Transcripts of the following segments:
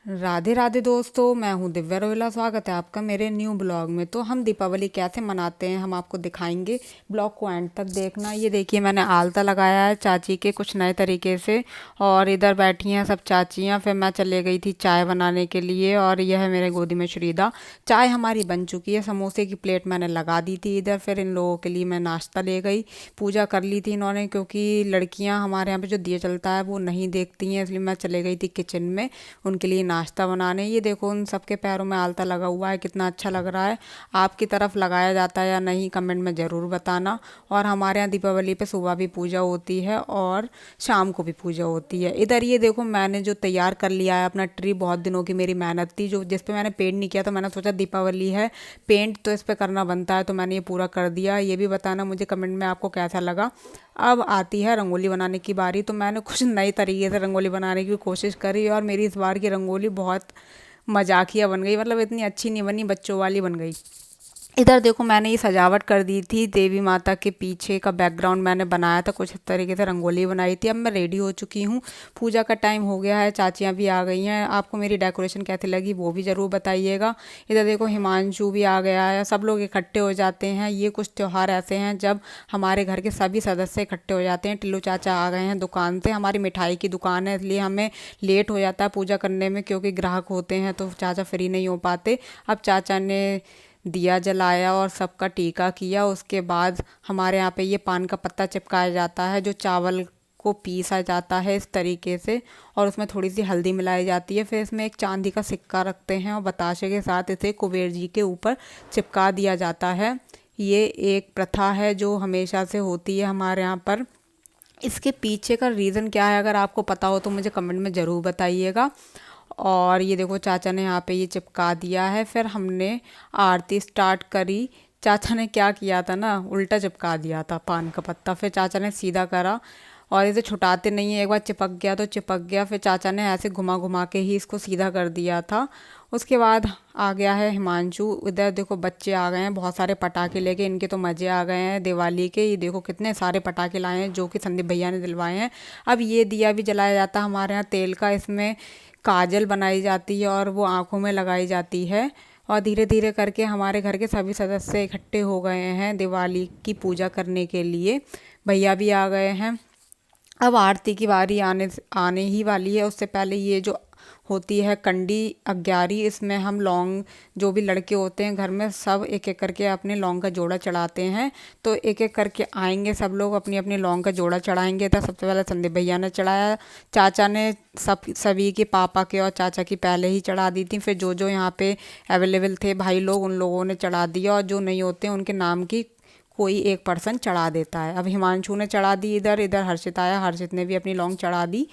राधे राधे दोस्तों, मैं हूं दिव्या रोहिला। स्वागत है आपका मेरे न्यू ब्लॉग में। तो हम दीपावली कैसे मनाते हैं हम आपको दिखाएंगे। ब्लॉग को एंड तक देखना। ये देखिए मैंने आलता लगाया है चाची के कुछ नए तरीके से, और इधर बैठी हैं सब चाचियाँ। फिर मैं चले गई थी चाय बनाने के लिए, और यह है मेरे गोदी में श्रीदा। चाय हमारी बन चुकी है, समोसे की प्लेट मैंने लगा दी थी इधर। फिर इन लोगों के लिए मैं नाश्ता ले गई। पूजा कर ली थी इन्होंने, क्योंकि लड़कियाँ हमारे यहाँ पे जो दिया चलता है वो नहीं देखती हैं, इसलिए मैं चले गई थी किचन में उनके लिए नाश्ता बनाने। ये देखो उन सबके पैरों में आलता लगा हुआ है, कितना अच्छा लग रहा है। आपकी तरफ लगाया जाता है या नहीं कमेंट में ज़रूर बताना। और हमारे यहाँ दीपावली पे सुबह भी पूजा होती है और शाम को भी पूजा होती है। इधर ये देखो मैंने जो तैयार कर लिया है अपना ट्री, बहुत दिनों की मेरी मेहनत थी जो जिस पे मैंने पेंट नहीं किया, तो मैंने सोचा दीपावली है पेंट तो इस पर करना बनता है, तो मैंने ये पूरा कर दिया। ये भी बताना मुझे कमेंट में आपको कैसा लगा। अब आती है रंगोली बनाने की बारी। तो मैंने कुछ नई तरीके से रंगोली बनाने की कोशिश करी, और मेरी इस बार की रंगोली बहुत मजाकिया बन गई। मतलब इतनी अच्छी नहीं बनी, बच्चों वाली बन गई। इधर देखो मैंने ये सजावट कर दी थी, देवी माता के पीछे का बैकग्राउंड मैंने बनाया था, कुछ इस तरीके से रंगोली बनाई थी। अब मैं रेडी हो चुकी हूँ, पूजा का टाइम हो गया है, चाचियाँ भी आ गई हैं। आपको मेरी डेकोरेशन कैसी लगी वो भी ज़रूर बताइएगा। इधर देखो हिमांशु भी आ गया है, सब लोग इकट्ठे हो जाते हैं। ये कुछ त्यौहार ऐसे हैं जब हमारे घर के सभी सदस्य इकट्ठे हो जाते हैं। टिल्लू चाचा आ गए हैं दुकान से, हमारी मिठाई की दुकान है, इसलिए हमें लेट हो जाता है पूजा करने में, क्योंकि ग्राहक होते हैं तो चाचा फ्री नहीं हो पाते। अब चाचा ने दिया जलाया और सबका टीका किया। उसके बाद हमारे यहाँ पे ये पान का पत्ता चिपकाया जाता है, जो चावल को पीसा जाता है इस तरीके से, और उसमें थोड़ी सी हल्दी मिलाई जाती है। फिर इसमें एक चांदी का सिक्का रखते हैं और बताशे के साथ इसे कुबेर जी के ऊपर चिपका दिया जाता है। ये एक प्रथा है जो हमेशा से होती है हमारे यहाँ पर। इसके पीछे का रीज़न क्या है अगर आपको पता हो तो मुझे कमेंट में ज़रूर बताइएगा। और ये देखो चाचा ने यहाँ पे ये चिपका दिया है। फिर हमने आरती स्टार्ट करी। चाचा ने क्या किया था ना, उल्टा चिपका दिया था पान का पत्ता। फिर चाचा ने सीधा करा, और इसे छुटाते नहीं है, एक बार चिपक गया तो चिपक गया। फिर चाचा ने ऐसे घुमा घुमा के ही इसको सीधा कर दिया था। उसके बाद आ गया है हिमांशु। इधर देखो बच्चे आ गए हैं बहुत सारे पटाखे लेके, इनके तो मज़े आ गए हैं दिवाली के। ये देखो कितने सारे पटाखे लाए हैं जो कि संदीप भैया ने दिलवाए हैं। अब ये दिया भी जलाया जाता है हमारे यहाँ तेल का, इसमें काजल बनाई जाती है और वो आँखों में लगाई जाती है। और धीरे धीरे करके हमारे घर के सभी सदस्य इकट्ठे हो गए हैं दिवाली की पूजा करने के लिए। भैया भी आ गए हैं। अब आरती की बारी आने ही वाली है। उससे पहले ये जो होती है कंडी अग्यारी, इसमें हम लौंग, जो भी लड़के होते हैं घर में, सब एक एक करके अपने लौंग का जोड़ा चढ़ाते हैं। तो एक एक करके आएंगे सब लोग, अपनी अपनी लौंग का जोड़ा चढ़ाएंगे। तो सबसे पहले संदीप भैया ने चढ़ाया, चाचा ने सभी के पापा के और चाचा की पहले ही चढ़ा दी थी। फिर जो जो यहाँ पे अवेलेबल थे भाई लोग, उन लोगों ने चढ़ा दिया, और जो नहीं होते उनके नाम की कोई एक पर्सन चढ़ा देता है। अब हिमांशु ने चढ़ा दी, इधर इधर हर्षित आया, हर्षित ने भी अपनी लौंग चढ़ा दी।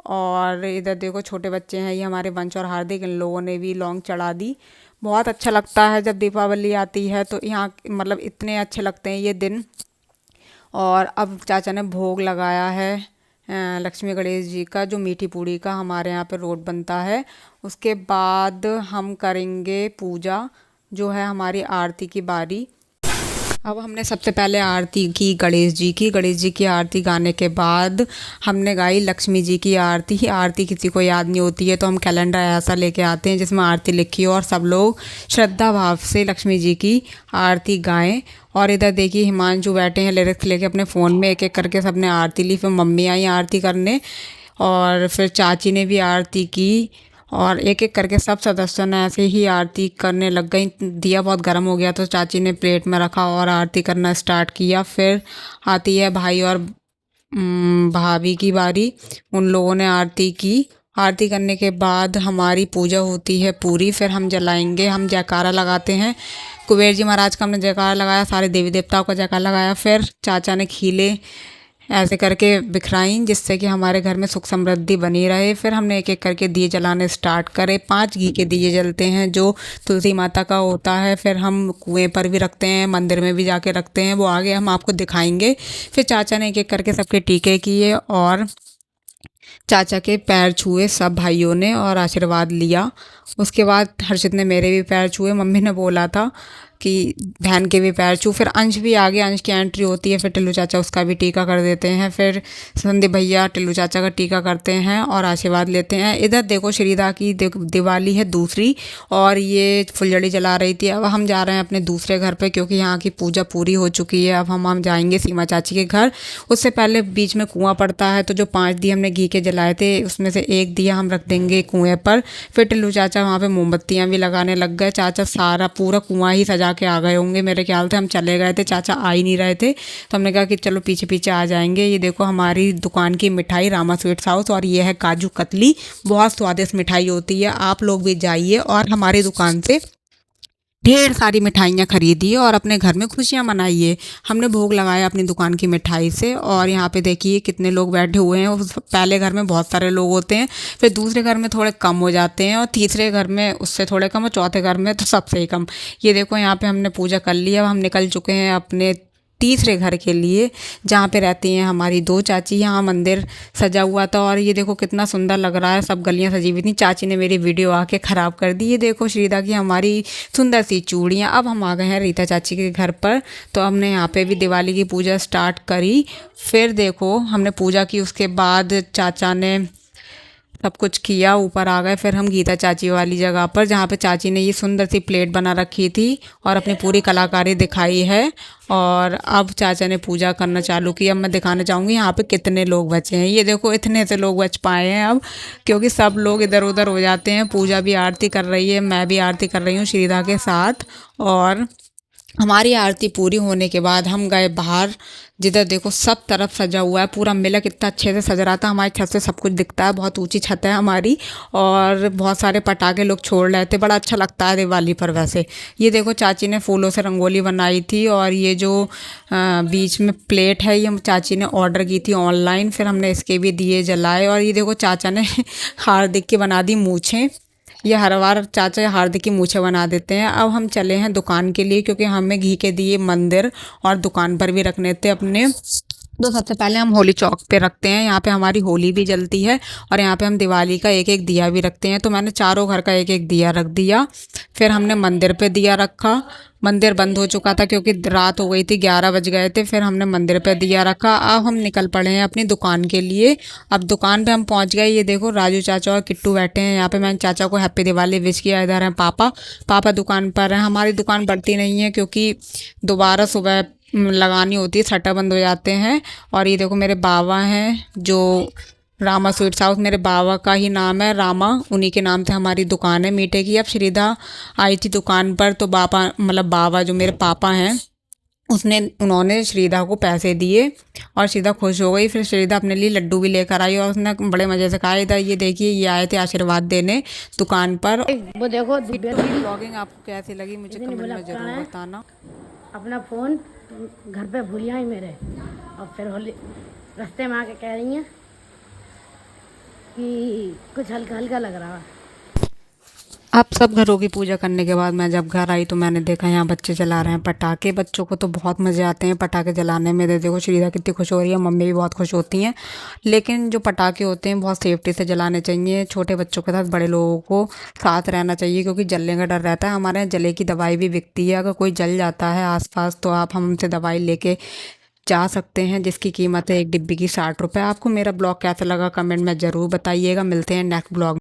और इधर देखो छोटे बच्चे हैं ये हमारे वंश और हार्दिक, इन लोगों ने भी लौंग चढ़ा दी। बहुत अच्छा लगता है जब दीपावली आती है, तो यहाँ मतलब इतने अच्छे लगते हैं ये दिन। और अब चाचा ने भोग लगाया है लक्ष्मी गणेश जी का, जो मीठी पूड़ी का हमारे यहाँ पे रोट बनता है। उसके बाद हम करेंगे पूजा, जो है हमारी आरती की बारी। अब हमने सबसे पहले आरती की गणेश जी की। गणेश जी की आरती गाने के बाद हमने गाई लक्ष्मी जी की आरती। आरती किसी को याद नहीं होती है तो हम कैलेंडर ऐसा लेके आते हैं जिसमें आरती लिखी हो, और सब लोग श्रद्धा भाव से लक्ष्मी जी की आरती गाएं। और इधर देखिए हिमांशु बैठे हैं लिरिक्स लेके अपने फ़ोन में, एक एक करके सबने आरती ली। फिर मम्मी आई आरती करने, और फिर चाची ने भी आरती की, और एक एक करके सब सदस्यों ने ऐसे ही आरती करने लग गई। दिया बहुत गर्म हो गया तो चाची ने प्लेट में रखा और आरती करना स्टार्ट किया। फिर आती है भाई और भाभी की बारी। उन लोगों ने आरती की। आरती करने के बाद हमारी पूजा होती है पूरी। फिर हम जलाएंगे, हम जयकारा लगाते हैं। कुबेर जी महाराज का हमने जयकारा लगाया, सारे देवी देवताओं का जयकारा लगाया। फिर चाचा ने खीले ऐसे करके बिखराई, जिससे कि हमारे घर में सुख समृद्धि बनी रहे। फिर हमने एक एक करके दिए जलाने स्टार्ट करे। 5 घी के दिए जलते हैं जो तुलसी माता का होता है। फिर हम कुएं पर भी रखते हैं, मंदिर में भी जाके रखते हैं, वो आगे हम आपको दिखाएंगे। फिर चाचा ने एक एक करके सबके टीके किए, और चाचा के पैर छुए सब भाइयों ने और आशीर्वाद लिया। उसके बाद हर्षित ने मेरे भी पैर छुए। मम्मी ने बोला था कि बहन के भी पैर छू। फिर अंश भी आगे, अंश की एंट्री होती है, फिर टिल्लू चाचा उसका भी टीका कर देते हैं। फिर संदीप भैया टिल्लू चाचा का टीका करते हैं और आशीर्वाद लेते हैं। इधर देखो श्रीदा की दिवाली है दूसरी, और ये फुलझड़ी जला रही थी। अब हम जा रहे हैं अपने दूसरे घर पे क्योंकि यहाँ की पूजा पूरी हो चुकी है। अब हम जाएंगे सीमा चाची के घर। उससे पहले बीच में कुआं पड़ता है, तो जो 5 दिए हमने घी के जलाए थे उसमें से एक दिया हम रख देंगे कुएं पर। फिर टिल्लू चाचा वहाँ पे मोमबत्तियाँ भी लगाने लग गए। चाचा सारा पूरा कुआं ही सजा के आ गए होंगे मेरे ख्याल से। हम चले गए थे, चाचा आ ही नहीं रहे थे, तो हमने कहा कि चलो पीछे पीछे आ जाएंगे। ये देखो हमारी दुकान की मिठाई रामा स्वीट्स हाउस, और ये है काजू कतली। बहुत स्वादिष्ट मिठाई होती है, आप लोग भी जाइए और हमारी दुकान से ढेर सारी मिठाइयाँ खरीदिए और अपने घर में खुशियाँ मनाइए। हमने भोग लगाया अपनी दुकान की मिठाई से। और यहाँ पे देखिए कितने लोग बैठे हुए हैं। पहले घर में बहुत सारे लोग होते हैं, फिर दूसरे घर में थोड़े कम हो जाते हैं, और तीसरे घर में उससे थोड़े कम, और चौथे घर में तो सबसे ही कम। ये देखो यहाँ पे हमने पूजा कर ली। अब हम निकल चुके हैं अपने तीसरे घर के लिए, जहाँ पे रहती हैं हमारी 2 चाची। यहाँ मंदिर सजा हुआ था, और ये देखो कितना सुंदर लग रहा है, सब गलियाँ सजी हुई थी। चाची ने मेरी वीडियो आके ख़राब कर दी। ये देखो श्रीदा की हमारी सुंदर सी चूड़ियाँ। अब हम आ गए हैं रीता चाची के घर पर, तो हमने यहाँ पे भी दिवाली की पूजा स्टार्ट करी। फिर देखो हमने पूजा की, उसके बाद चाचा ने सब कुछ किया, ऊपर आ गए। फिर हम गीता चाची वाली जगह पर, जहाँ पे चाची ने ये सुंदर सी प्लेट बना रखी थी और अपनी पूरी कलाकारी दिखाई है। और अब चाचा ने पूजा करना चालू की। अब मैं दिखाना चाहूँगी यहाँ पे कितने लोग बचे हैं। ये देखो इतने से लोग बच पाए हैं अब, क्योंकि सब लोग इधर उधर हो जाते हैं। पूजा भी आरती कर रही है, मैं भी आरती कर रही हूँ श्रीदा के साथ। और हमारी आरती पूरी होने के बाद हम गए बाहर, जिधर देखो सब तरफ सजा हुआ है। पूरा मिलक इतना अच्छे से सज रहा था, हमारी छत से सब कुछ दिखता है। बहुत ऊंची छत है हमारी, और बहुत सारे पटाखे लोग छोड़ रहे थे। बड़ा अच्छा लगता है दिवाली पर वैसे। ये देखो चाची ने फूलों से रंगोली बनाई थी, और ये जो बीच में प्लेट है ये चाची ने ऑर्डर की थी ऑनलाइन। फिर हमने इसके भी दिए जलाए। और ये देखो चाचा ने हार्दिक की बना दी मूछें। ये हर बार चाचा हार्दिक की मूछें बना देते हैं। अब हम चले हैं दुकान के लिए, क्योंकि हमें घी के दिए मंदिर और दुकान पर भी रखने थे अपने। तो सबसे पहले हम होली चौक पे रखते हैं, यहाँ पे हमारी होली भी जलती है, और यहाँ पे हम दिवाली का एक एक दिया भी रखते हैं। तो मैंने चारों घर का एक एक दिया रख दिया। फिर हमने मंदिर पे दिया रखा। मंदिर बंद हो चुका था क्योंकि रात हो गई थी, 11 बज गए थे। फिर हमने मंदिर पे दिया रखा। अब हम निकल पड़े हैं अपनी दुकान के लिए। अब दुकान पे हम पहुंच गए। ये देखो राजू चाचा और किट्टू बैठे हैं यहाँ पे। मैंने चाचा को हैप्पी दिवाली विश किया। इधर हैं पापा, पापा दुकान पर हैं। हमारी दुकान बढ़ती नहीं है क्योंकि दोबारा सुबह लगानी होती है, शटर बंद हो जाते हैं। और ये देखो मेरे बाबा हैं, जो रामा स्वीट्स हाउस मेरे बाबा का ही नाम है, रामा, उन्हीं के नाम से हमारी दुकान है मीठे की। अब श्रीदा आई थी दुकान पर, तो बाबा मतलब बाबा जो मेरे पापा हैं उन्होंने श्रीदा को पैसे दिए, और श्रीदा खुश हो गई। फिर श्रीदा अपने लिए लड्डू भी लेकर आई, और उसने बड़े मज़े से खाया। इधर ये देखिए ये आए थे आशीर्वाद देने दुकान पर। वो देखो ब्लॉगिंग आपको कैसी लगी मुझे कमेंट में ज़रूर बताना। अपना फ़ोन घर पे भूल आई मेरे, और फिर होली रास्ते में आके कह रही हैं कि कुछ हल्का हल्का लग रहा है। अब सब घरों की पूजा करने के बाद मैं जब घर आई तो मैंने देखा यहाँ बच्चे जला रहे हैं पटाखे। बच्चों को तो बहुत मज़े आते हैं पटाखे जलाने में। देखो श्रीदा कितनी खुश हो रही है, मम्मी भी बहुत खुश होती हैं। लेकिन जो पटाखे होते हैं बहुत सेफ्टी से जलाने चाहिए। छोटे बच्चों के साथ बड़े लोगों को साथ रहना चाहिए, क्योंकि जलने का डर रहता है। हमारे यहाँ जले की दवाई भी बिकती है, अगर कोई जल जाता है आसपास तो आप हमसे दवाई लेके जा सकते हैं, जिसकी कीमत है एक डिब्बी की 60 रुपये। आपको मेरा ब्लॉग कैसा लगा कमेंट में ज़रूर बताइएगा। मिलते हैं नेक्स्ट ब्लॉग।